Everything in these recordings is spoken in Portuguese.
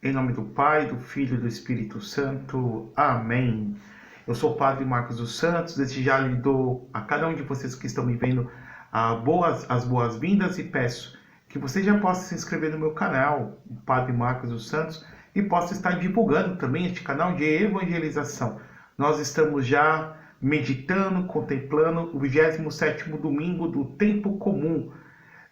Em nome do Pai, do Filho e do Espírito Santo. Amém. Eu sou o Padre Marcos dos Santos. Desde já lhe dou a cada um de vocês que estão me vendo as boas-vindas e peço que você já possa se inscrever no meu canal, o Padre Marcos dos Santos, e possa estar divulgando também este canal de evangelização. Nós estamos já meditando, contemplando o 27º domingo do tempo comum.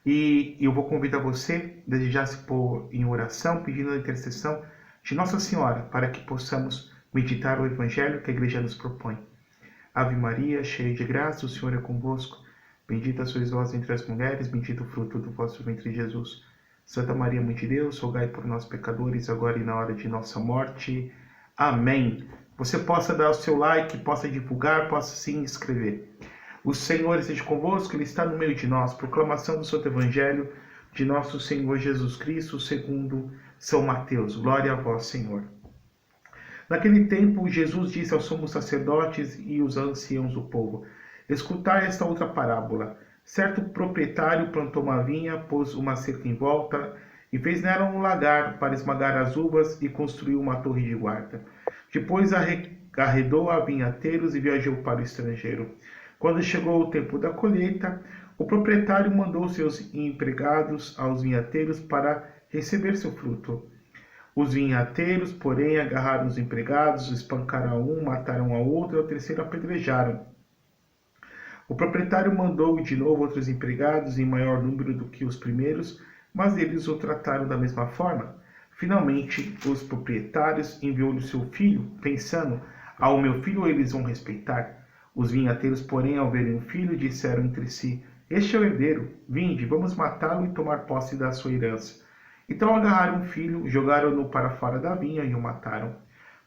E eu vou convidar você, desde já, se pôr em oração, pedindo a intercessão de Nossa Senhora, para que possamos meditar o Evangelho que a Igreja nos propõe. Ave Maria, cheia de graça, o Senhor é convosco. Bendita sois vós entre as mulheres, bendito o fruto do vosso ventre, Jesus. Santa Maria, Mãe de Deus, rogai por nós, pecadores, agora e na hora de nossa morte. Amém. Você possa dar o seu like, possa divulgar, possa se inscrever. O Senhor esteja convosco, Ele está no meio de nós. Proclamação do Santo Evangelho de nosso Senhor Jesus Cristo, segundo São Mateus. Glória a vós, Senhor. Naquele tempo, Jesus disse aos sumos sacerdotes e os anciãos do povo: escutai esta outra parábola. Certo proprietário plantou uma vinha, pôs uma cerca em volta e fez nela um lagar para esmagar as uvas e construiu uma torre de guarda. Depois arredou a vinhateiros e viajou para o estrangeiro. Quando chegou o tempo da colheita, o proprietário mandou seus empregados aos vinhateiros para receber seu fruto. Os vinhateiros, porém, agarraram os empregados, espancaram a um, mataram a outro e ao terceiro apedrejaram. O proprietário mandou de novo outros empregados em maior número do que os primeiros, mas eles o trataram da mesma forma. Finalmente, os proprietários enviou-lhe seu filho, pensando: ao meu filho eles vão respeitar. Os vinhateiros, porém, ao verem o filho, disseram entre si: este é o herdeiro, vinde, vamos matá-lo e tomar posse da sua herança. Então agarraram o filho, jogaram-no para fora da vinha e o mataram.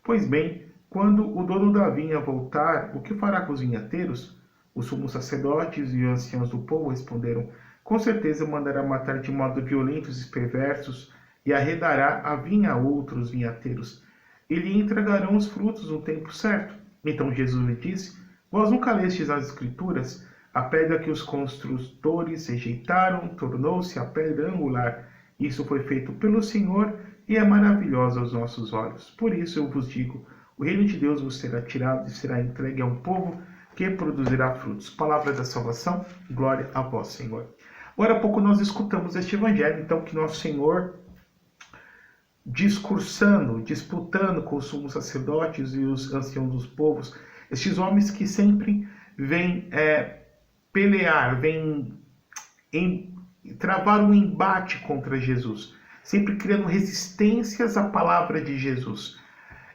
Pois bem, quando o dono da vinha voltar, o que fará com os vinhateiros? Os sumos sacerdotes e os anciãos do povo responderam: com certeza mandará matar de modo violento os perversos e arredará a vinha a outros vinhateiros. E lhe entregarão os frutos no tempo certo. Então Jesus lhe disse: vós nunca lestes nas Escrituras? A pedra que os construtores rejeitaram tornou-se a pedra angular. Isso foi feito pelo Senhor e é maravilhoso aos nossos olhos. Por isso eu vos digo: o reino de Deus vos será tirado e será entregue a um povo que produzirá frutos. Palavra da salvação, glória a vós, Senhor. Agora há pouco nós escutamos este evangelho, então, que nosso Senhor, discursando, disputando com os sumos sacerdotes e os anciãos dos povos, estes homens que sempre vêm pelear, vêm travar um embate contra Jesus, sempre criando resistências à palavra de Jesus.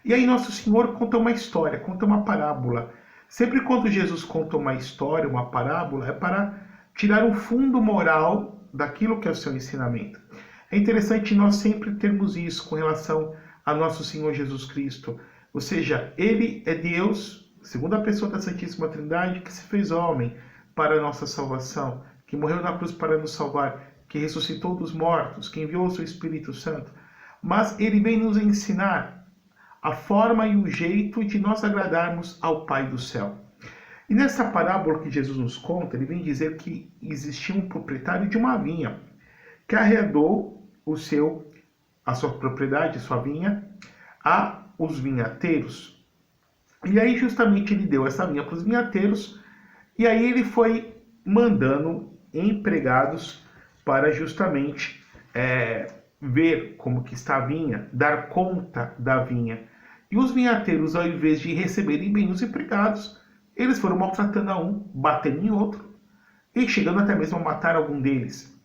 E aí nosso Senhor conta uma história, conta uma parábola. Sempre quando Jesus conta uma história, uma parábola, é para tirar um fundo moral daquilo que é o seu ensinamento. É interessante nós sempre termos isso com relação a nosso Senhor Jesus Cristo. Ou seja, Ele é Deus, segunda pessoa da Santíssima Trindade, que se fez homem para a nossa salvação, que morreu na cruz para nos salvar, que ressuscitou dos mortos, que enviou o seu Espírito Santo. Mas Ele vem nos ensinar a forma e o jeito de nós agradarmos ao Pai do céu. E nessa parábola que Jesus nos conta, Ele vem dizer que existia um proprietário de uma vinha, que arredou a sua propriedade, a sua vinha, aos vinhateiros. E aí justamente ele deu essa vinha para os vinhateiros, e aí ele foi mandando empregados para justamente ver como que está a vinha, dar conta da vinha. E os vinhateiros, ao invés de receberem bem os empregados, eles foram maltratando a um, batendo em outro, e chegando até mesmo a matar algum deles.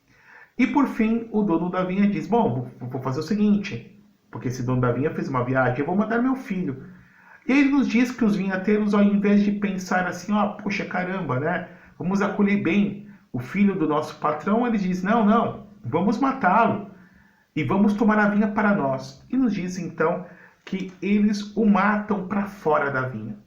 E por fim, o dono da vinha diz: bom, vou fazer o seguinte, porque esse dono da vinha fez uma viagem, eu vou matar meu filho. E ele nos diz que os vinhateiros, ao invés de pensar assim: poxa, caramba, né? Vamos acolher bem o filho do nosso patrão, eles dizem: não, vamos matá-lo e vamos tomar a vinha para nós. E nos diz então que eles o matam para fora da vinha.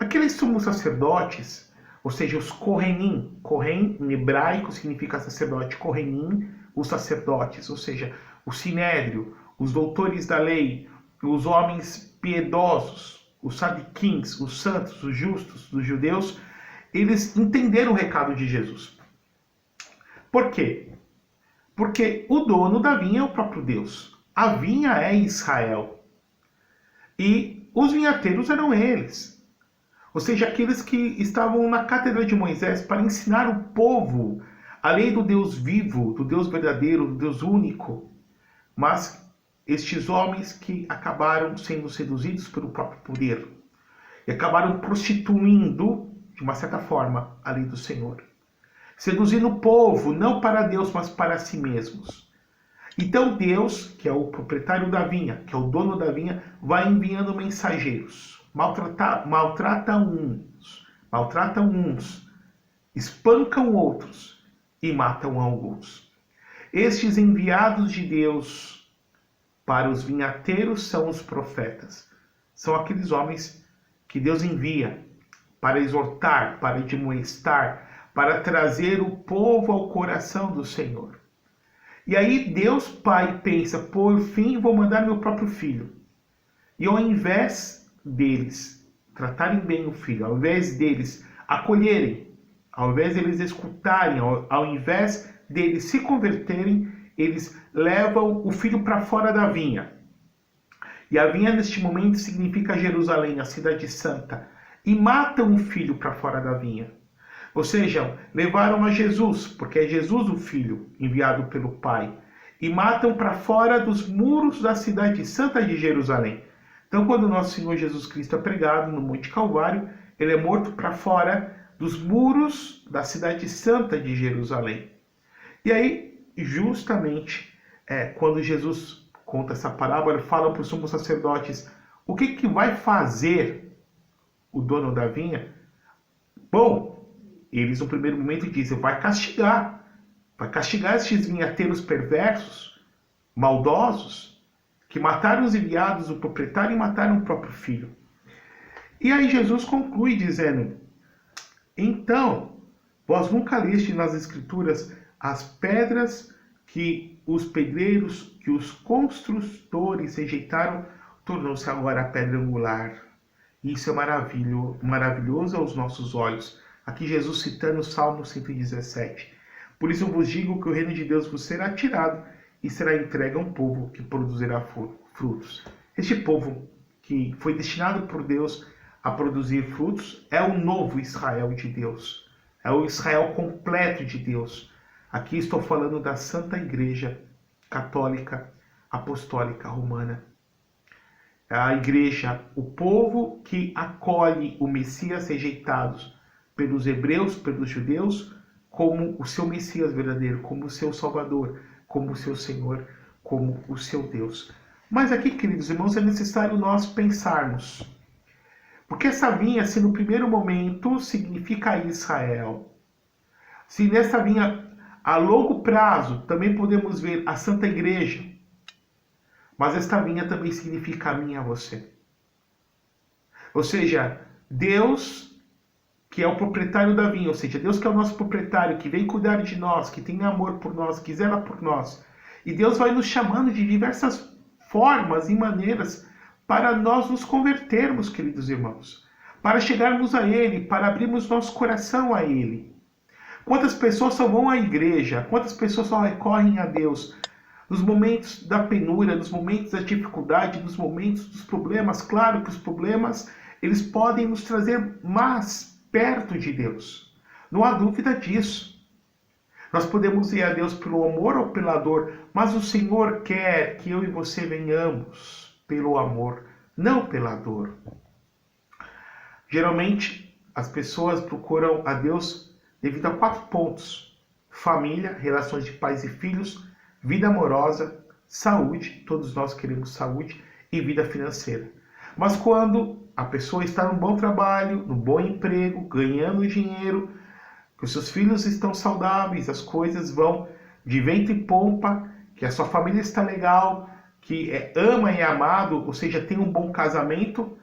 Aqueles sumos sacerdotes, ou seja, os Kohenim, Kohen em hebraico significa sacerdote, Kohenim, os sacerdotes, ou seja, o sinédrio, os doutores da lei, os homens piedosos, os sadiquins, os santos, os justos dos judeus, eles entenderam o recado de Jesus. Por quê? Porque o dono da vinha é o próprio Deus. A vinha é Israel. E os vinhateiros eram eles. Ou seja, aqueles que estavam na cátedra de Moisés para ensinar o povo a lei do Deus vivo, do Deus verdadeiro, do Deus único. Mas estes homens que acabaram sendo seduzidos pelo próprio poder e acabaram prostituindo, de uma certa forma, a lei do Senhor. Seduzindo o povo, não para Deus, mas para si mesmos. Então Deus, que é o proprietário da vinha, que é o dono da vinha, vai enviando mensageiros. Maltratam uns, espancam outros e matam alguns. Estes enviados de Deus para os vinhateiros são os profetas. São aqueles homens que Deus envia para exortar, para admoestar, para trazer o povo ao coração do Senhor. E aí Deus Pai pensa, por fim vou mandar meu próprio filho. E ao invés deles tratarem bem o filho, ao invés deles acolherem, ao invés deles escutarem, ao invés deles se converterem, eles levam o filho para fora da vinha. E a vinha neste momento significa Jerusalém, a cidade santa. E matam o filho para fora da vinha. Ou seja, levaram a Jesus, porque é Jesus o Filho enviado pelo Pai, e matam para fora dos muros da cidade santa de Jerusalém. Então, quando nosso Senhor Jesus Cristo é pregado no Monte Calvário, ele é morto para fora dos muros da cidade santa de Jerusalém. E aí, justamente, quando Jesus conta essa parábola, ele fala para os sumos sacerdotes o que vai fazer o dono da vinha. Bom, eles no primeiro momento dizem, vai castigar estes vinhateiros perversos, maldosos, que mataram os enviados do proprietário e mataram o próprio filho. E aí Jesus conclui dizendo, então, vós nunca leste nas Escrituras as pedras que os pedreiros, que os construtores rejeitaram, tornou-se agora a pedra angular. Isso é maravilhoso aos nossos olhos. Aqui Jesus citando o Salmo 117. Por isso eu vos digo que o reino de Deus vos será tirado e será entregue a um povo que produzirá frutos. Este povo que foi destinado por Deus a produzir frutos é o novo Israel de Deus. É o Israel completo de Deus. Aqui estou falando da Santa Igreja Católica Apostólica Romana. A igreja, o povo que acolhe o Messias rejeitado pelos hebreus, pelos judeus, como o seu Messias verdadeiro, como o seu Salvador, como o seu Senhor, como o seu Deus. Mas aqui, queridos irmãos, é necessário nós pensarmos. Porque essa vinha, se no primeiro momento significa Israel, se nessa vinha a longo prazo também podemos ver a Santa Igreja, mas esta vinha também significa a mim e a você. Ou seja, Deus que é o proprietário da vinha, ou seja, Deus que é o nosso proprietário, que vem cuidar de nós, que tem amor por nós, que zela por nós. E Deus vai nos chamando de diversas formas e maneiras para nós nos convertermos, queridos irmãos. Para chegarmos a Ele, para abrirmos nosso coração a Ele. Quantas pessoas só vão à igreja, quantas pessoas só recorrem a Deus nos momentos da penúria, nos momentos da dificuldade, nos momentos dos problemas. Claro que os problemas, eles podem nos trazer mais perto de Deus. Não há dúvida disso. Nós podemos ir a Deus pelo amor ou pela dor, mas o Senhor quer que eu e você venhamos pelo amor, não pela dor. Geralmente, as pessoas procuram a Deus devido a 4 pontos: família, relações de pais e filhos, vida amorosa, saúde, todos nós queremos saúde, e vida financeira. Mas quando a pessoa está num bom trabalho, num bom emprego, ganhando dinheiro, que os seus filhos estão saudáveis, as coisas vão de vento em pompa, que a sua família está legal, que ama e é amado, ou seja, tem um bom casamento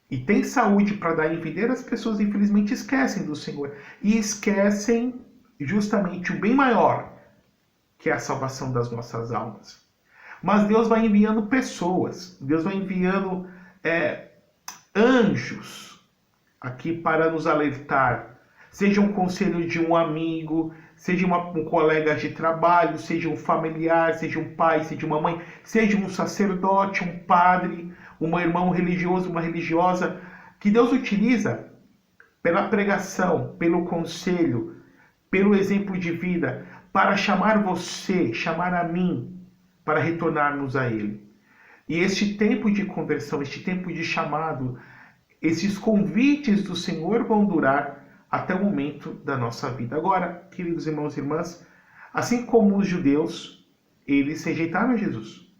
e tem saúde para dar em vida, as pessoas infelizmente esquecem do Senhor e esquecem justamente o bem maior, que é a salvação das nossas almas. Mas Deus vai enviando pessoas, Deus vai enviando anjos aqui para nos alertar. Seja um conselho de um amigo, seja um colega de trabalho, seja um familiar, seja um pai, seja uma mãe, seja um sacerdote, um padre, um irmão religioso, uma religiosa, que Deus utiliza pela pregação, pelo conselho, pelo exemplo de vida, para chamar você, chamar a mim, para retornarmos a Ele. E este tempo de conversão, este tempo de chamado, esses convites do Senhor vão durar até o momento da nossa vida. Agora, queridos irmãos e irmãs, assim como os judeus, eles rejeitaram Jesus.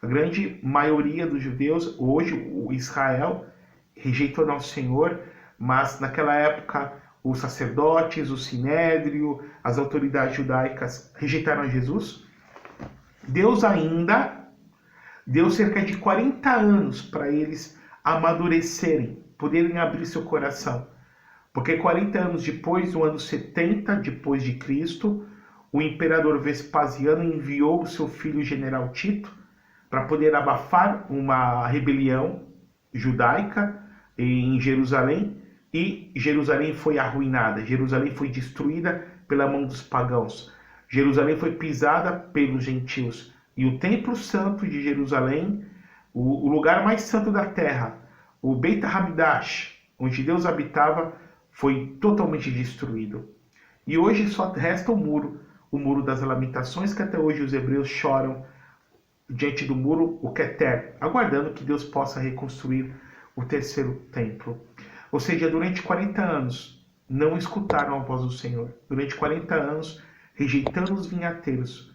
A grande maioria dos judeus, hoje, o Israel, rejeitou nosso Senhor, mas naquela época os sacerdotes, o sinédrio, as autoridades judaicas rejeitaram Jesus. Deus ainda deu cerca de 40 anos para eles amadurecerem, poderem abrir seu coração. Porque 40 anos depois, no ano 70 depois de Cristo, o imperador Vespasiano enviou o seu filho general Tito para poder abafar uma rebelião judaica em Jerusalém, e Jerusalém foi arruinada, Jerusalém foi destruída pela mão dos pagãos, Jerusalém foi pisada pelos gentios, e o templo santo de Jerusalém, o lugar mais santo da terra, o Beit HaMikdash, onde Deus habitava, foi totalmente destruído. E hoje só resta o Muro das Lamentações, que até hoje os hebreus choram diante do muro, o Keter, aguardando que Deus possa reconstruir o terceiro templo. Ou seja, durante 40 anos não escutaram a voz do Senhor. Durante 40 anos rejeitando os vinhateiros.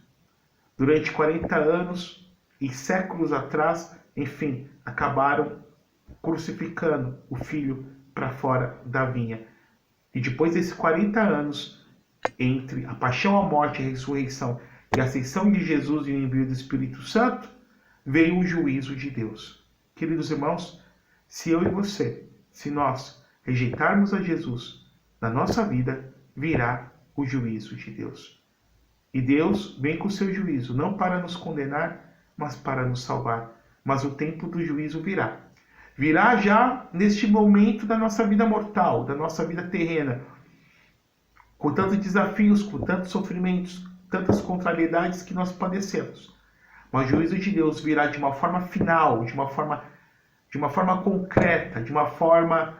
Durante 40 anos e séculos atrás, enfim, acabaram crucificando o filho para fora da vinha. E depois desses 40 anos, entre a paixão, a morte e a ressurreição e a ascensão de Jesus e o envio do Espírito Santo, veio o juízo de Deus. Queridos irmãos, se eu e você, se nós rejeitarmos a Jesus na nossa vida, virá o juízo de Deus. E Deus vem com o seu juízo, não para nos condenar, mas para nos salvar. Mas o tempo do juízo virá. Virá já neste momento da nossa vida mortal, da nossa vida terrena, com tantos desafios, com tantos sofrimentos, tantas contrariedades que nós padecemos. Mas o juízo de Deus virá de uma forma final, de uma forma concreta, de uma forma,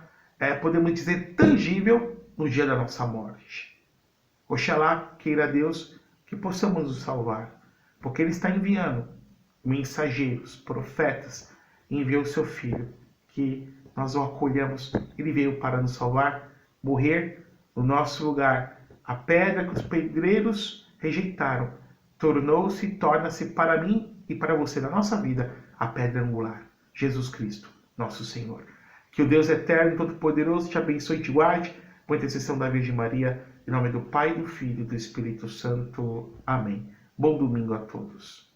podemos dizer, tangível no dia da nossa morte. Oxalá queira Deus que possamos nos salvar, porque Ele está enviando mensageiros, profetas, enviou o seu Filho, que nós o acolhamos. Ele veio para nos salvar, morrer no nosso lugar. A pedra que os pedreiros rejeitaram tornou-se e torna-se para mim e para você, na nossa vida, a pedra angular. Jesus Cristo, nosso Senhor. Que o Deus eterno e todo-poderoso te abençoe e te guarde, por intercessão da Virgem Maria, em nome do Pai, do Filho e do Espírito Santo. Amém. Bom domingo a todos.